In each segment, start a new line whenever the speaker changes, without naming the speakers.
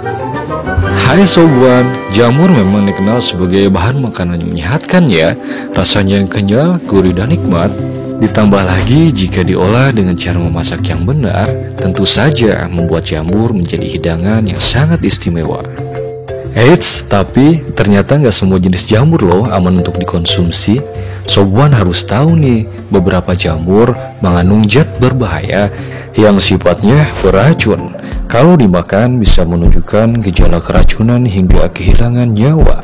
Hai Sobuan, jamur memang dikenal sebagai bahan makanan yang menyehatkan ya. Rasanya yang kenyal, gurih dan nikmat. Ditambah lagi jika diolah dengan cara memasak yang benar, tentu saja membuat jamur menjadi hidangan yang sangat istimewa. Eits, tapi ternyata nggak semua jenis jamur loh aman untuk dikonsumsi. Sobuan harus tahu nih, beberapa jamur mengandung zat berbahaya yang sifatnya beracun. Kalau dimakan bisa menunjukkan gejala keracunan hingga kehilangan nyawa.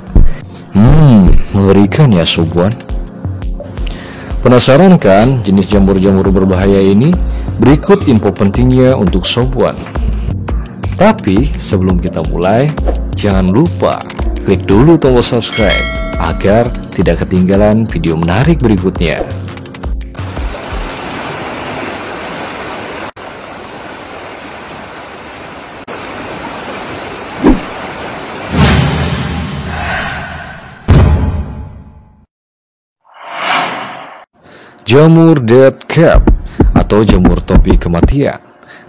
Mengerikan ya Sobuan. Penasaran kan jenis jamur-jamur berbahaya ini? Berikut info pentingnya untuk Sobuan. Tapi sebelum kita mulai, jangan lupa klik dulu tombol subscribe agar tidak ketinggalan video menarik berikutnya. Jamur death cap atau jamur topi kematian.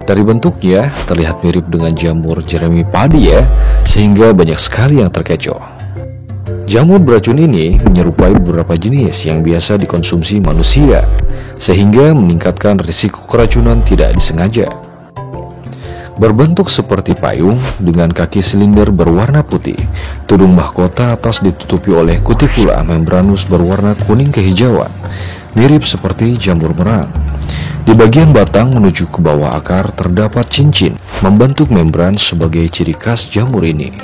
Dari bentuknya terlihat mirip dengan jamur jerami padi ya, sehingga banyak sekali yang terkecoh. Jamur beracun ini menyerupai beberapa jenis yang biasa dikonsumsi manusia, sehingga meningkatkan risiko keracunan tidak disengaja. Berbentuk seperti payung dengan kaki silinder berwarna putih, tudung mahkota atas ditutupi oleh kutikula membranus berwarna kuning kehijauan, mirip seperti jamur merang. Di bagian batang menuju ke bawah akar terdapat cincin membentuk membran sebagai ciri khas jamur ini.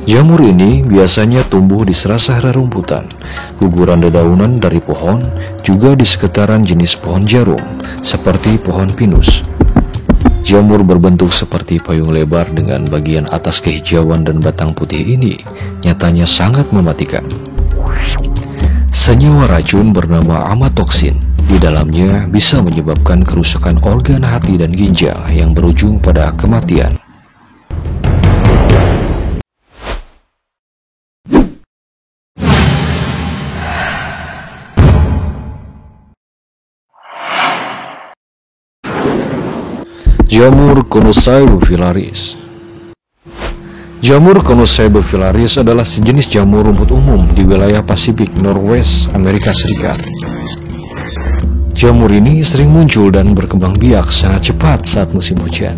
Jamur ini biasanya tumbuh di sela-sela rerumputan, guguran dedaunan dari pohon, juga di sekitaran jenis pohon jarum, seperti pohon pinus. Jamur berbentuk seperti payung lebar dengan bagian atas kehijauan dan batang putih ini nyatanya sangat mematikan. Senyawa racun bernama amatoksin di dalamnya bisa menyebabkan kerusakan organ hati dan ginjal yang berujung pada kematian. Jamur Conocoebifilaris. Jamur Conocoebifilaris adalah sejenis jamur rumput umum di wilayah Pasifik Northwest Amerika Serikat. Jamur ini sering muncul dan berkembang biak sangat cepat saat musim hujan.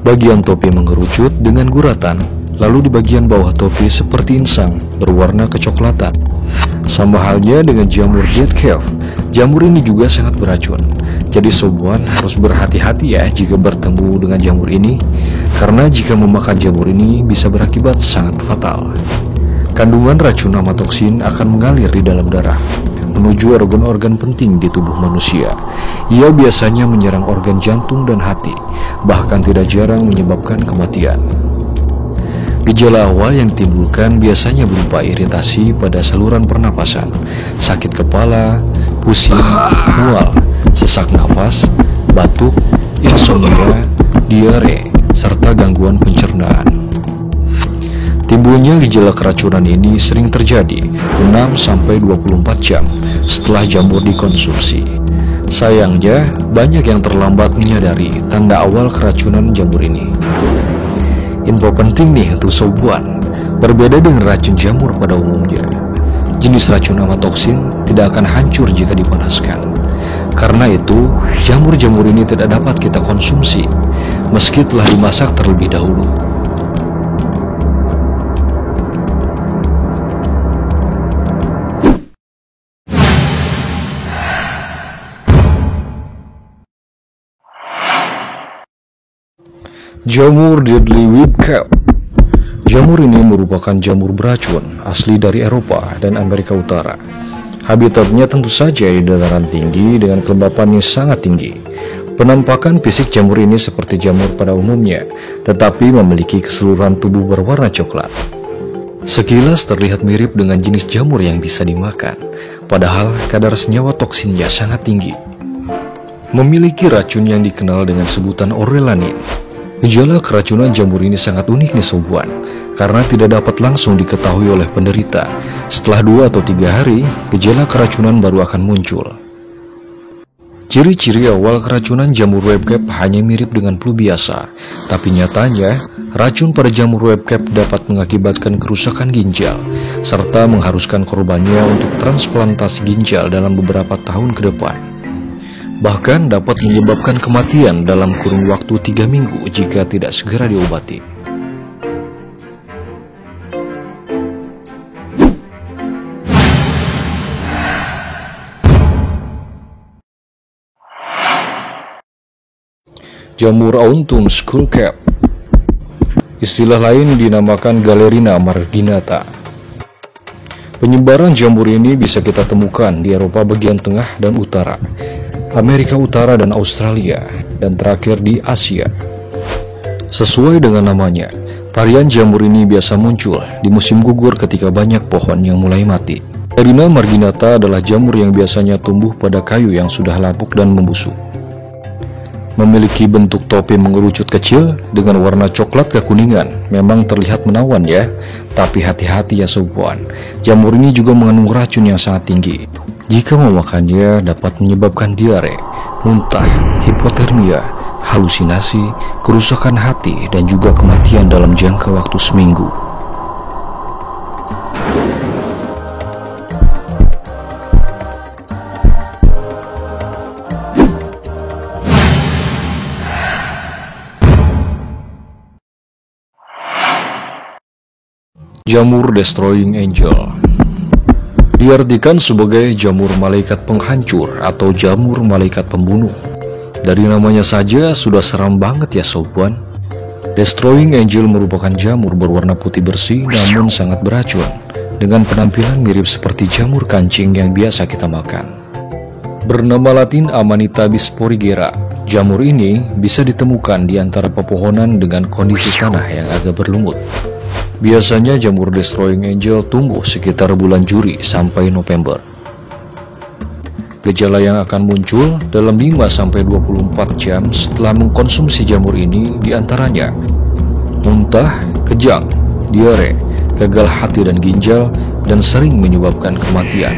Bagian topi mengerucut dengan guratan, lalu di bagian bawah topi seperti insang berwarna kecoklatan. Sama halnya dengan jamur death cap, jamur ini juga sangat beracun. Jadi Sobuan harus berhati-hati ya jika bertemu dengan jamur ini, karena jika memakan jamur ini bisa berakibat sangat fatal. Kandungan racun amatoksin akan mengalir di dalam darah menuju organ-organ penting di tubuh manusia. Ia biasanya menyerang organ jantung dan hati, bahkan tidak jarang menyebabkan kematian. Gejala awal yang ditimbulkan biasanya berupa iritasi pada saluran pernapasan, sakit kepala, pusing, mual, sesak nafas, batuk, insomnia, diare, serta gangguan pencernaan. Timbulnya gejala keracunan ini sering terjadi 6-24 jam setelah jamur dikonsumsi. Sayangnya, banyak yang terlambat menyadari tanda awal keracunan jamur ini. Info penting nih untuk Sobuan, berbeda dengan racun jamur pada umumnya. Jenis racun amatoksin tidak akan hancur jika dipanaskan. Karena itu, jamur-jamur ini tidak dapat kita konsumsi, meski telah dimasak terlebih dahulu. Jamur deadly whipcap. Jamur ini merupakan jamur beracun asli dari Eropa dan Amerika Utara. Habitatnya tentu saja di dataran tinggi dengan kelembapan yang sangat tinggi. Penampakan fisik jamur ini seperti jamur pada umumnya, tetapi memiliki keseluruhan tubuh berwarna coklat. Sekilas terlihat mirip dengan jenis jamur yang bisa dimakan, padahal kadar senyawa toksinnya sangat tinggi. Memiliki racun yang dikenal dengan sebutan orelanin. Gejala keracunan jamur ini sangat unik nih Sobuan, karena tidak dapat langsung diketahui oleh penderita. Setelah 2 atau 3 hari, gejala keracunan baru akan muncul. Ciri-ciri awal keracunan jamur whipcap hanya mirip dengan flu biasa, tapi nyatanya Racun pada jamur webcap dapat mengakibatkan kerusakan ginjal, serta mengharuskan korbannya untuk transplantasi ginjal dalam beberapa tahun ke depan. Bahkan dapat menyebabkan kematian dalam kurun waktu 3 minggu jika tidak segera diobati. Jamur Autumn Skullcap, istilah lain dinamakan Galerina marginata. Penyebaran jamur ini bisa kita temukan di Eropa bagian tengah dan utara, Amerika Utara dan Australia, dan terakhir di Asia. Sesuai dengan namanya, varian jamur ini biasa muncul di musim gugur ketika banyak pohon yang mulai mati. Galerina marginata adalah jamur yang biasanya tumbuh pada kayu yang sudah lapuk dan membusuk. Memiliki bentuk topi mengerucut kecil dengan warna coklat kekuningan. Memang terlihat menawan ya, tapi hati-hati ya sobat. Jamur ini juga mengandung racun yang sangat tinggi. Jika memakannya dapat menyebabkan diare, muntah, hipotermia, halusinasi, kerusakan hati, dan juga kematian dalam jangka waktu seminggu. Jamur Destroying Angel diartikan sebagai jamur malaikat penghancur atau jamur malaikat pembunuh. Dari namanya saja sudah seram banget ya sobat. Destroying Angel merupakan jamur berwarna putih bersih namun sangat beracun, dengan penampilan mirip seperti jamur kancing yang biasa kita makan. Bernama Latin Amanita bisporigera, jamur ini bisa ditemukan di antara pepohonan dengan kondisi tanah yang agak berlumut. Biasanya jamur Destroying Angel tumbuh sekitar bulan Juli sampai November. Gejala yang akan muncul dalam 5-24 jam setelah mengkonsumsi jamur ini diantaranya muntah, kejang, diare, gagal hati dan ginjal, dan sering menyebabkan kematian.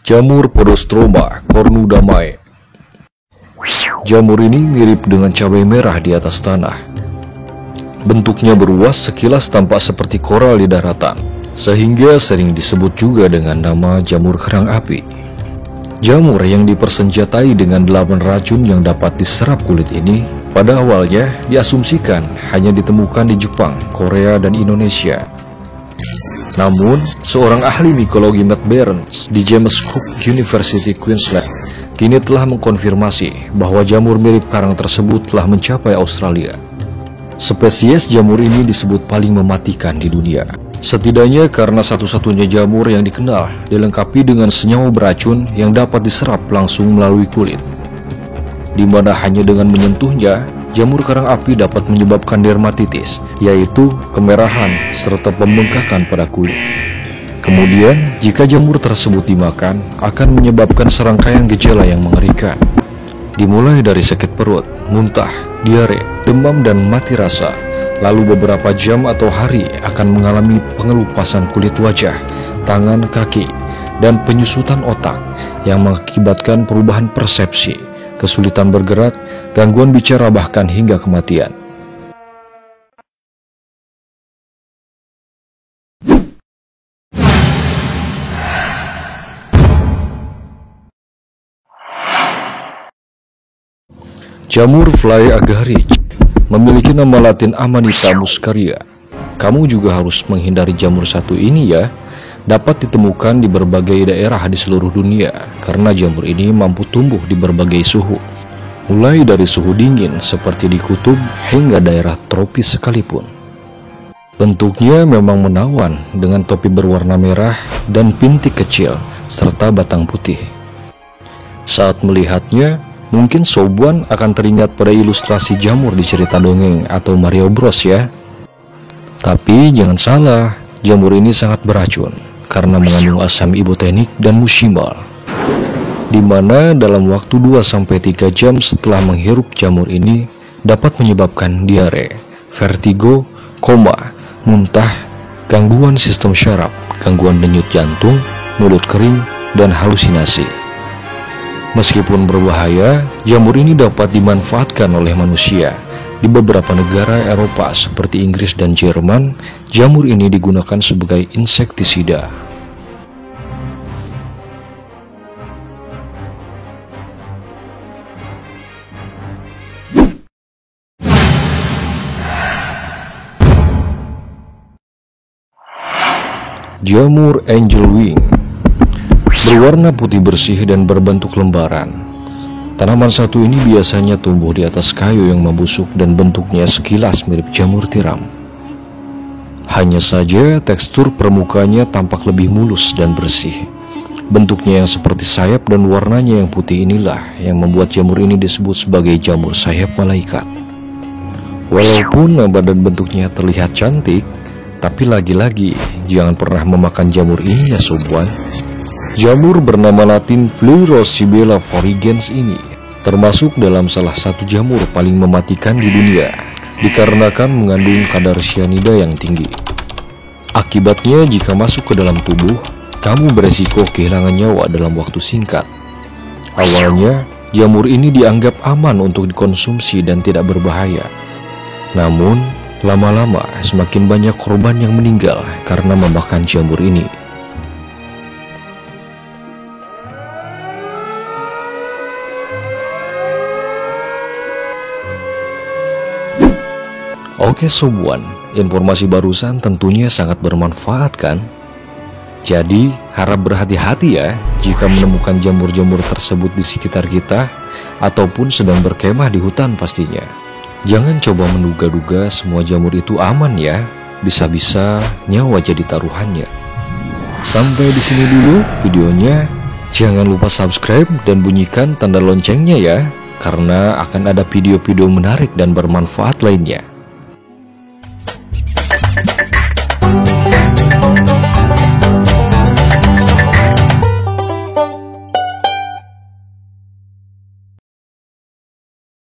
Jamur Podostroma cornudamae. Jamur ini mirip dengan cabai merah di atas tanah. Bentuknya beruas, sekilas tampak seperti koral di daratan, sehingga sering disebut juga dengan nama jamur kerang api. Jamur yang dipersenjatai dengan 8 racun yang dapat diserap kulit ini pada awalnya diasumsikan hanya ditemukan di Jepang, Korea, dan Indonesia. Namun, seorang ahli mikologi Matt Barnes di James Cook University Queensland kini telah mengkonfirmasi bahwa jamur mirip karang tersebut telah mencapai Australia. Spesies jamur ini disebut paling mematikan di dunia, setidaknya karena satu-satunya jamur yang dikenal dilengkapi dengan senyawa beracun yang dapat diserap langsung melalui kulit, di mana hanya dengan menyentuhnya, jamur karang api dapat menyebabkan dermatitis, yaitu kemerahan serta pembengkakan pada kulit. Kemudian, jika jamur tersebut dimakan, akan menyebabkan serangkaian gejala yang mengerikan. Dimulai dari sakit perut, muntah, diare, demam, dan mati rasa. Lalu beberapa jam atau hari akan mengalami pengelupasan kulit wajah, tangan, kaki, dan penyusutan otak yang mengakibatkan perubahan persepsi, kesulitan bergerak, gangguan bicara, bahkan hingga kematian. Jamur Fly Agarich memiliki nama Latin Amanita muscaria. Kamu juga harus menghindari jamur satu ini ya. Dapat ditemukan di berbagai daerah di seluruh dunia karena jamur ini mampu tumbuh di berbagai suhu, mulai dari suhu dingin seperti di kutub hingga daerah tropis sekalipun. Bentuknya memang menawan dengan topi berwarna merah dan bintik kecil serta batang putih. Saat melihatnya, mungkin sobuan akan teringat pada ilustrasi jamur di cerita dongeng atau Mario Bros ya. Tapi jangan salah, jamur ini sangat beracun karena mengandung asam ibotenik dan mushimal. di mana dalam waktu 2-3 jam setelah menghirup jamur ini dapat menyebabkan diare, vertigo, koma, muntah, gangguan sistem syaraf, gangguan denyut jantung, mulut kering, dan halusinasi. Meskipun berbahaya, jamur ini dapat dimanfaatkan oleh manusia. Di beberapa negara Eropa seperti Inggris dan Jerman, jamur ini digunakan sebagai insektisida. Jamur angel wing berwarna putih bersih dan berbentuk lembaran. Tanaman satu ini biasanya tumbuh di atas kayu yang membusuk dan bentuknya sekilas mirip jamur tiram. Hanya saja tekstur permukaannya tampak lebih mulus dan bersih. Bentuknya yang seperti sayap dan warnanya yang putih inilah yang membuat jamur ini disebut sebagai jamur sayap malaikat. Walaupun nama dan bentuknya terlihat cantik, tapi lagi-lagi jangan pernah memakan jamur ini ya sobuan. Jamur bernama latin Fleuroscibella forigens ini termasuk dalam salah satu jamur paling mematikan di dunia dikarenakan mengandung kadar cyanida yang tinggi. Akibatnya jika masuk ke dalam tubuh, kamu beresiko kehilangan nyawa dalam waktu singkat. Awalnya, jamur ini dianggap aman untuk dikonsumsi dan tidak berbahaya. Namun, lama-lama semakin banyak korban yang meninggal karena memakan jamur ini. Oke sobuan, informasi barusan tentunya sangat bermanfaat kan? Jadi harap berhati-hati ya jika menemukan jamur-jamur tersebut di sekitar kita ataupun sedang berkemah di hutan pastinya. Jangan coba menduga-duga semua jamur itu aman ya, bisa-bisa nyawa jadi taruhannya. Sampai di sini dulu videonya. Jangan lupa subscribe dan bunyikan tanda loncengnya ya, karena akan ada video-video menarik dan bermanfaat lainnya.